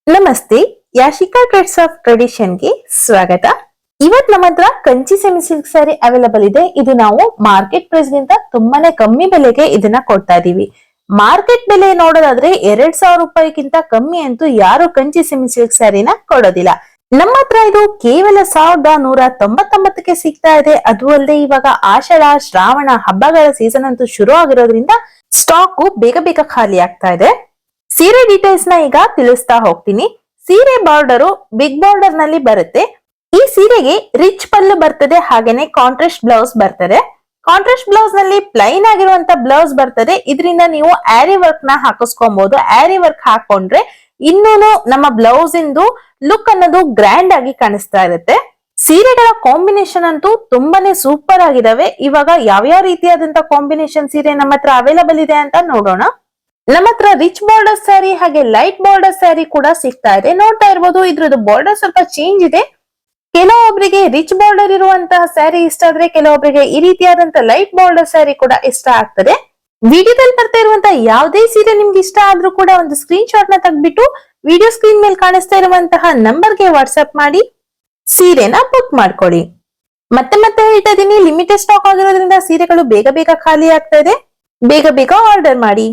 ನಮಸ್ತೆ, Yashika treads of tradition ಗೆ ಸ್ವಾಗತ. ಇವತ್ ನಮ್ಮ ಹತ್ರ Kanchi semi silk sari available ಇದೆ. ಇದು ನಾವು ಮಾರ್ಕೆಟ್ ಪ್ರೈಸ್ ಗಿಂತ ತುಂಬಾನೇ ಕಮ್ಮಿ ಬೆಲೆಗೆ ಇದನ್ನ ಕೊಡ್ತಾ ಇದೀವಿ. ಮಾರ್ಕೆಟ್ ಬೆಲೆ ನೋಡೋದಾದ್ರೆ 2,000 ರೂಪಾಯಿಗಿಂತ ಕಮ್ಮಿ ಅಂತೂ ಯಾರು ಕಂಚಿ ಸೆಮಿ ಸಿಲ್ಕ್ ಸ್ಯಾರಿನ ಕೊಡೋದಿಲ್ಲ. ನಮ್ಮ ಹತ್ರ ಇದು ಕೇವಲ 1,199ಕ್ಕೆ ಸಿಗ್ತಾ ಇದೆ. ಅದು ಅಲ್ಲದೆ ಇವಾಗ ಆಷಾಢ ಶ್ರಾವಣ ಹಬ್ಬಗಳ ಸೀಸನ್ ಅಂತೂ ಶುರು ಆಗಿರೋದ್ರಿಂದ ಸ್ಟಾಕ್ ಬೇಗ ಬೇಗ ಖಾಲಿ ಆಗ್ತಾ ಇದೆ. ಸೀರೆ ಡೀಟೇಲ್ಸ್ ನ ಈಗ ತಿಳಿಸ್ತಾ ಹೋಗ್ತೀನಿ. ಸೀರೆ ಬಾರ್ಡರ್ ಬಿಗ್ ಬಾರ್ಡರ್ ನಲ್ಲಿ ಬರುತ್ತೆ. ಈ ಸೀರೆಗೆ ರಿಚ್ ಪಲ್ಲು ಬರ್ತದೆ, ಹಾಗೇನೆ ಕಾಂಟ್ರಾಸ್ಟ್ ಬ್ಲೌಸ್ ಬರ್ತದೆ. ಕಾಂಟ್ರಾಸ್ಟ್ ಬ್ಲೌಸ್ ನಲ್ಲಿ ಪ್ಲೈನ್ ಆಗಿರುವಂತ ಬ್ಲೌಸ್ ಬರ್ತದೆ. ಇದರಿಂದ ನೀವು ಆರಿ ವರ್ಕ್ ನ ಹಾಕಿಸ್ಕೊಬಹುದು. ಆರಿ ವರ್ಕ್ ಹಾಕೊಂಡ್ರೆ ಇನ್ನೂನು ನಮ್ಮ ಬ್ಲೌಸ್ ಇಂದು ಲುಕ್ ಅನ್ನೋದು ಗ್ರ್ಯಾಂಡ್ ಆಗಿ ಕಾಣಿಸ್ತಾ ಇರುತ್ತೆ. ಸೀರೆಗಳ ಕಾಂಬಿನೇಷನ್ ಅಂತೂ ತುಂಬಾನೇ ಸೂಪರ್ ಆಗಿದಾವೆ. ಇವಾಗ ಯಾವ್ಯಾವ ರೀತಿಯಾದಂತ ಕಾಂಬಿನೇಷನ್ ಸೀರೆ ನಮ್ಮ ಹತ್ರ ಅವೈಲಬಲ್ ಇದೆ ಅಂತ ನೋಡೋಣ. ನಮ್ಮ ಹತ್ರ ರಿಚ್ ಬಾರ್ಡರ್ ಸ್ಯಾರಿ ಹಾಗೆ ಲೈಟ್ ಬಾರ್ಡರ್ ಸ್ಯಾರಿ ಕೂಡ ಸಿಗ್ತಾ ಇದೆ. ನೋಡ್ತಾ ಇರ್ಬೋದು, ಇದ್ರದ್ದು ಬಾರ್ಡರ್ ಸ್ವಲ್ಪ ಚೇಂಜ್ ಇದೆ. ಕೆಲವೊಬ್ಬರಿಗೆ ರಿಚ್ ಬಾರ್ಡರ್ ಇರುವಂತಹ ಸ್ಯಾರಿ ಇಷ್ಟ ಆದ್ರೆ, ಕೆಲವೊಬ್ಬರಿಗೆ ಈ ರೀತಿಯಾದಂತಹ ಲೈಟ್ ಬಾರ್ಡರ್ ಸ್ಯಾರಿ ಕೂಡ ಇಷ್ಟ ಆಗ್ತದೆ. ವಿಡಿಯೋದಲ್ಲಿ ಬರ್ತಾ ಇರುವಂತಹ ಯಾವುದೇ ಸೀರೆ ನಿಮ್ಗೆ ಇಷ್ಟ ಆದ್ರೂ ಕೂಡ ಒಂದು ಸ್ಕ್ರೀನ್ ಶಾಟ್ ನ ತೆಗೆದ್ಬಿಟ್ಟು ವಿಡಿಯೋ ಸ್ಕ್ರೀನ್ ಮೇಲೆ ಕಾಣಿಸ್ತಾ ಇರುವಂತಹ ನಂಬರ್ಗೆ ವಾಟ್ಸ್ಆಪ್ ಮಾಡಿ ಸೀರೆನ ಬುಕ್ ಮಾಡ್ಕೊಳ್ಳಿ. ಮತ್ತೆ ಹೇಳ್ತಾ ಇದೀನಿ, ಲಿಮಿಟೆಡ್ ಸ್ಟಾಕ್ ಆಗಿರೋದ್ರಿಂದ ಸೀರೆಗಳು ಬೇಗ ಬೇಗ ಖಾಲಿ ಆಗ್ತಾ ಇದೆ. ಬೇಗ ಬೇಗ ಆರ್ಡರ್ ಮಾಡಿ.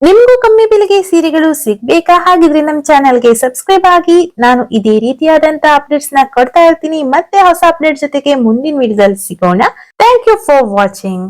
ನಿಮ್ಗೂ ಕಮ್ಮಿ ಬೆಲೆಗೆ ಸೀರೆಗಳು ಸಿಗ್ಬೇಕಾ? ಹಾಗಿದ್ರೆ ನಮ್ಮ ಚಾನೆಲ್ಗೆ ಸಬ್ಸ್ಕ್ರೈಬ್ ಆಗಿ. ನಾನು ಇದೇ ರೀತಿಯಾದಂತ ಅಪ್ಡೇಟ್ಸ್ ನ ಕೊಡ್ತಾ ಇರ್ತೀನಿ. ಮತ್ತೆ ಹೊಸ ಅಪ್ಡೇಟ್ ಜೊತೆಗೆ ಮುಂದಿನ ವಿಡಿಯೋದಲ್ಲಿ ಸಿಗೋಣ. Thank you for watching.